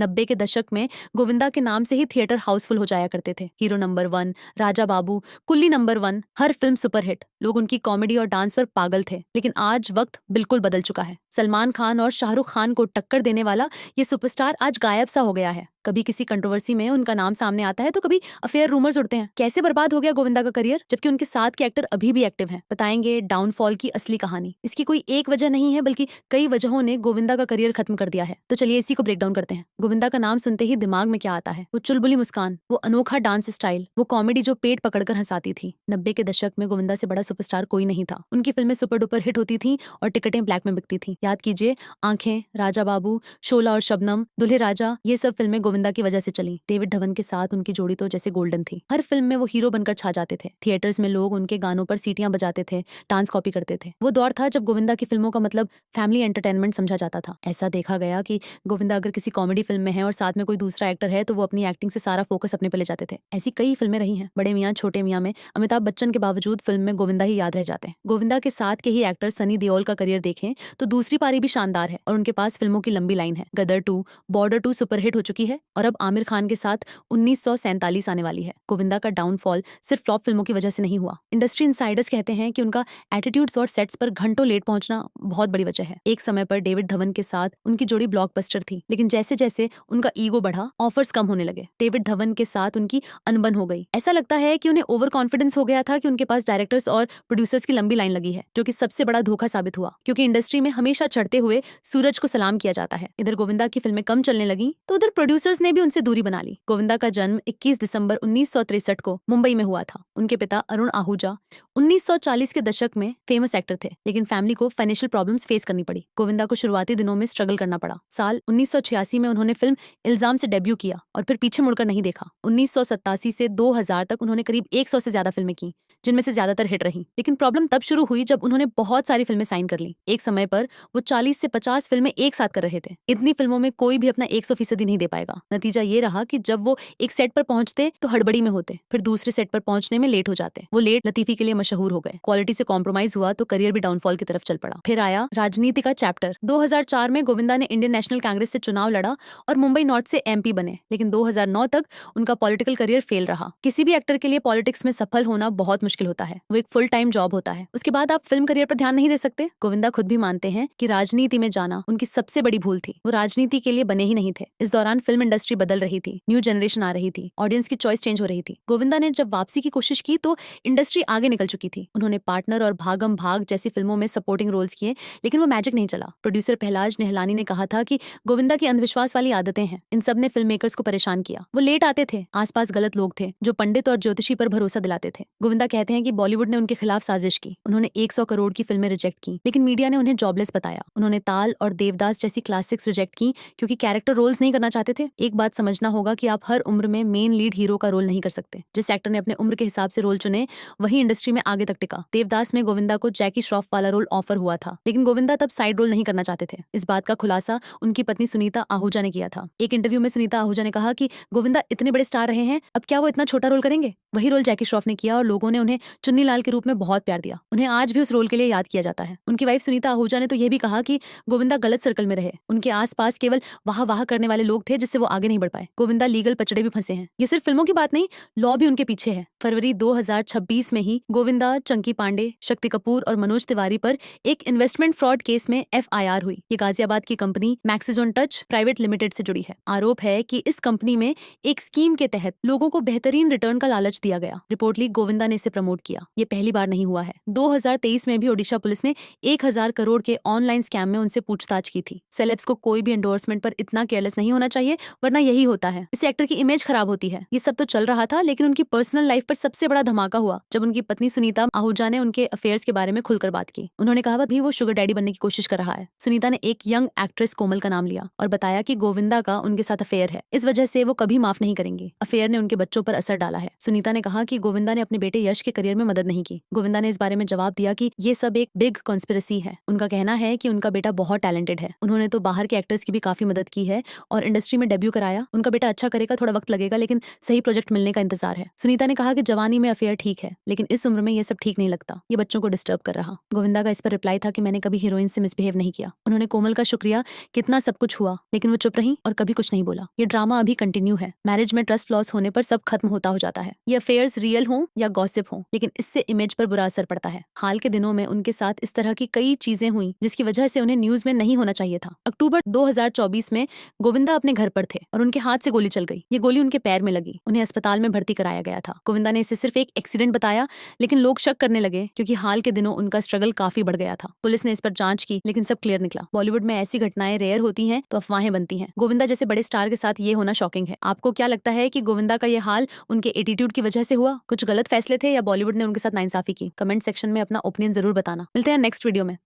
90 के दशक में गोविंदा के नाम से ही थिएटर हाउसफुल हो जाया करते थे। हीरो नंबर 1, राजा बाबू, कुल्ली नंबर 1, हर फिल्म सुपरहिट। लोग उनकी कॉमेडी और डांस पर पागल थे। लेकिन आज वक्त बिल्कुल बदल चुका है। सलमान खान और शाहरुख खान को टक्कर देने वाला ये सुपरस्टार आज गायब सा हो गया है। कभी किसी कंट्रोवर्सी में उनका नाम सामने आता है तो कभी अफेयर रूमर्स उड़ते हैं। कैसे बर्बाद हो गया गोविंदा का करियर, जबकि उनके साथ के एक्टर अभी भी एक्टिव हैं। बताएंगे डाउनफॉल की असली कहानी। इसकी कोई एक वजह नहीं है, बल्कि कई वजहों ने गोविंदा का करियर खत्म कर दिया है। तो चलिए इसी को ब्रेक डाउन करते हैं। गोविंदा का नाम सुनते ही दिमाग में क्या आता है? वो चुलबुली मुस्कान, वो अनोखा डांस स्टाइल, वो कॉमेडी जो पेट पकड़कर हंसाती थी। 90 के दशक में गोविंदा से बड़ा सुपरस्टार कोई नहीं था। उनकी फिल्में सुपर डुपर हिट होती थी और टिकटें ब्लैक में बिकती थी। याद कीजिए, आंखें, राजा बाबू, शोला और शबनम, दुल्हे राजा, ये सब फिल्में गोविंदा की वजह से चली। डेविड धवन के साथ उनकी जोड़ी तो जैसे गोल्डन थी। हर फिल्म में वो हीरो बनकर छा जाते थे। थिएटर्स में लोग उनके गानों पर सीटियां बजाते थे, डांस कॉपी करते थे। वो दौर था जब गोविंदा की फिल्मों का मतलब फैमिली एंटरटेनमेंट समझा जाता था। ऐसा देखा गया कि गोविंदा अगर किसी कॉमेडी फिल्म में है और साथ में कोई दूसरा एक्टर है तो वो अपनी एक्टिंग से सारा फोकस अपने पे ले जाते थे। ऐसी कई फिल्में रही हैं। बड़े मियां छोटे मियां में अमिताभ बच्चन के बावजूद फिल्म में गोविंदा ही याद रह जाते हैं। गोविंदा के साथ के ही एक्टर सनी देओल का करियर देखें तो दूसरी पारी भी शानदार है और उनके पास फिल्मों की लंबी लाइन है। गदर 2, बॉर्डर 2 सुपरहिट हो चुकी है और अब आमिर खान के साथ 1947 आने वाली है। गोविंदा का डाउनफॉल सिर्फ फ्लॉप फिल्मों की वजह से नहीं हुआ। इंडस्ट्री इनसाइडर्स कहते हैं कि उनका एटीट्यूड्स और सेट्स पर घंटों लेट पहुंचना बहुत बड़ी वजह है। एक समय पर डेविड धवन के साथ उनकी जोड़ी ब्लॉकबस्टर थी, लेकिन जैसे जैसे उनका ईगो बढ़ा, ऑफर्स कम होने लगे। डेविड धवन के साथ उनकी अनबन हो गई। ऐसा लगता है कि उन्हें ओवर कॉन्फिडेंस हो गया था कि उनके पास डायरेक्टर्स और प्रोड्यूसर्स की लंबी लाइन लगी है, जो कि सबसे बड़ा धोखा साबित हुआ, क्योंकि इंडस्ट्री में हमेशा चढ़ते हुए सूरज को सलाम किया जाता है। इधर गोविंदा की फिल्में कम चलने लगी तो उधर प्रोड्यूसर्स ने भी उनसे दूरी बना ली। गोविंदा का जन्म 21 दिसंबर 1963 को मुंबई में हुआ था। उनके पिता अरुण आहूजा 1940 के दशक में फेमस एक्टर थे, लेकिन फैमिली को फाइनेंशियल प्रॉब्लम्स फेस करनी पड़ी। गोविंदा को शुरुआती दिनों में स्ट्रगल करना पड़ा। साल 1986 में उन्होंने फिल्म इल्जाम से डेब्यू किया और फिर पीछे मुड़कर नहीं देखा। 1987 से 2000 तक उन्होंने करीब 100 से ज्यादा फिल्में की, जिनमें से ज्यादातर हिट रही। लेकिन प्रॉब्लम तब शुरू हुई जब उन्होंने बहुत सारी फिल्में साइन कर ली। एक समय पर वो 40 से 50 फिल्में एक साथ कर रहे थे। इतनी फिल्मों में कोई भी अपना 100% नहीं दे पाएगा। नतीजा ये रहा कि जब वो एक सेट पर पहुंचते तो हड़बड़ी में होते, फिर दूसरे सेट पर पहुंचने में लेट हो जाते। वो लेट लतीफी के लिए मशहूर हो गए। क्वालिटी से कॉम्प्रोमाइज हुआ तो करियर भी डाउनफॉल की तरफ चल पड़ा। फिर आया राजनीति का चैप्टर। 2004 में गोविंदा ने इंडियन नेशनल कांग्रेस से चुनाव लड़ा और मुंबई नॉर्थ से एमपी बने, लेकिन 2009 तक उनका पॉलिटिकल करियर फेल रहा। किसी भी एक्टर के लिए पॉलिटिक्स में सफल होना बहुत मुश्किल होता है। वो एक फुल टाइम जॉब होता है। उसके बाद आप फिल्म करियर पर ध्यान नहीं दे सकते। गोविंदा खुद भी मानते हैं कि राजनीति में जाना उनकी सबसे बड़ी भूल थी। वो राजनीति के लिए बने ही नहीं थे। इस दौरान फिल्म इंडस्ट्री बदल रही थी, न्यू जनरेशन आ रही थी, ऑडियंस की चॉइस चेंज हो रही थी। गोविंदा ने जब वापसी की कोशिश की तो इंडस्ट्री आगे निकल चुकी थी। उन्होंने पार्टनर और भागम भाग जैसी फिल्मों में सपोर्टिंग रोल्स किए, लेकिन वो मैजिक नहीं चला। प्रोड्यूसर पहलाज निहलानी ने कहा था कि गोविंदा की अंधविश्वास वाली आदतें हैं। इन सब ने फिल्म मेकर्स को परेशान किया। वो लेट आते थे, आसपास गलत लोग थे जो पंडित और ज्योतिषी पर भरोसा दिलाते थे। गोविंदा कहते हैं कि बॉलीवुड ने उनके खिलाफ साजिश की। उन्होंने 100 करोड़ की फिल्में रिजेक्ट की, लेकिन मीडिया ने उन्हें जॉबलेस बताया। उन्होंने ताल और देवदास जैसी क्लासिक्स रिजेक्ट की क्योंकि कैरेक्टर रोल्स नहीं करना चाहते थे। एक बात समझना होगा कि आप हर उम्र में मेन लीड हीरो का रोल नहीं कर सकते। जिस एक्टर ने अपने उम्र के हिसाब से रोल चुने वही इंडस्ट्री में आगे तक टिका। देवदास में गोविंदा को जैकी श्रॉफ वाला रोल ऑफर हुआ था, लेकिन गोविंदा तब साइड रोल नहीं करना चाहते थे। इस बात का खुलासा उनकी पत्नी सुनीता आहूजा ने किया था। एक इंटरव्यू में सुनीता आहूजा ने कहा कि गोविंदा इतने बड़े स्टार रहे हैं, अब क्या वो इतना छोटा रोल करेंगे? वही रोल जैकी श्रॉफ ने किया और लोगों ने उन्हें चुन्नी लाल के रूप में बहुत प्यार दिया। उन्हें आज भी उस रोल के लिए याद किया जाता है। उनकी वाइफ सुनीता आहूजा ने तो यह भी कहा कि गोविंदा गलत सर्कल में रहे। उनके आसपास केवल वाह वाह करने वाले लोग थे, जिससे वो आगे नहीं बढ़ पाए। गोविंदा लीगल पचड़े भी फंसे हैं। ये सिर्फ फिल्मों की बात नहीं, लॉ भी उनके पीछे है। फरवरी 2026 में ही गोविंदा, चंकी पांडे, शक्ति कपूर और मनोज तिवारी पर एक इन्वेस्टमेंट फ्रॉड केस में FIR हुई। ये गाजियाबाद की कंपनी मैक्सिजोन टच प्राइवेट लिमिटेड से जुड़ी है। आरोप है कि इस कंपनी में एक स्कीम के तहत लोगों को बेहतरीन रिटर्न का लालच दिया गया। रिपोर्टली गोविंदा ने इसे प्रमोट किया। ये पहली बार नहीं हुआ है। 2023 में भी ओडिशा पुलिस ने 1000 करोड़ के ऑनलाइन स्कैम में उनसे पूछताछ की थी। सेलेब्स को कोई भी एंडोर्समेंट पर इतना केयरलेस नहीं होना चाहिए, वरना यही होता है, इससे एक्टर की इमेज खराब होती है। ये सब तो चल रहा था, लेकिन उनकी पर्सनल लाइफ पर सबसे बड़ा धमाका हुआ जब उनकी पत्नी सुनीता आहूजा ने उनके अफेयर्स के बारे में खुलकर बात की। उन्होंने कहा भी वो शुगर डैडी बनने की कोशिश कर रहा है। सुनीता ने एक यंग एक्ट्रेस कोमल का नाम लिया और बताया कि गोविंदा का उनके साथ अफेयर है, इस वजह से वो कभी माफ नहीं करेंगी। अफेयर ने उनके बच्चों पर असर डाला है। सुनीता ने कहा कि गोविंदा ने अपने बेटे यश के करियर में मदद नहीं की। गोविंदा ने इस बारे में जवाब दिया कि ये सब एक बिग कॉन्स्पिरेसी है। उनका कहना है है कि उनका बेटा बहुत टैलेंटेड है, उन्होंने तो बाहर के एक्टर्स की भी काफी मदद की है और इंडस्ट्री में डेब्यू कराया। उनका बेटा अच्छा करेगा, थोड़ा वक्त लगेगा, लेकिन सही प्रोजेक्ट मिलने का इंतजार है। सुनीता ने कहा कि जवानी में अफेयर ठीक है, लेकिन इस उम्र में ये सब ठीक नहीं लगता, ये बच्चों को डिस्टर्ब कर रहा। गोविंदा का इस पर रिप्लाई था कि मैंने कभी हीरोइन से मिसबिहेव नहीं किया। उन्होंने कोमल का शुक्रिया कितना सब कुछ हुआ, लेकिन वो चुप रही और कभी कुछ नहीं बोला। ये ड्रामा अभी कंटिन्यू है। मैरिज में ट्रस्ट लॉस होने पर सब खत्म होता हो जाता है। ये अफेयर्स रियल हो या गॉसिप हो, लेकिन इससे इमेज पर बुरा असर पड़ता है। हाल के दिनों में उनके साथ इस तरह की कई चीजें हुई जिसकी वजह से उन्हें न्यूज में नहीं होना चाहिए था। अक्टूबर 2024 में गोविंदा अपने घर पर थे और उनके हाथ से गोली चल गई। ये गोली उनके पैर में लगी, उन्हें अस्पताल में भर्ती कराया गया था। गोविंदा ने इसे सिर्फ एक एक्सीडेंट बताया, लेकिन लोग शक करने लगे क्योंकि हाल के दिनों उनका स्ट्रगल काफी बढ़ गया था। पुलिस ने इस पर जांच की, लेकिन सब क्लियर निकला। बॉलीवुड में ऐसी घटनाएं रेयर होती हैं तो अफवाहें बनती हैं। गोविंदा जैसे बड़े स्टार के साथ ये होना शॉकिंग है। आपको क्या लगता है कि गोविंदा का ये हाल उनके एटीट्यूड की वजह से हुआ, कुछ गलत फैसले थे, या बॉलीवुड ने उनके साथ नाइंसाफी की? कमेंट सेक्शन में अपना ओपिनियन जरूर बताना। मिलते हैं नेक्स्ट वीडियो में।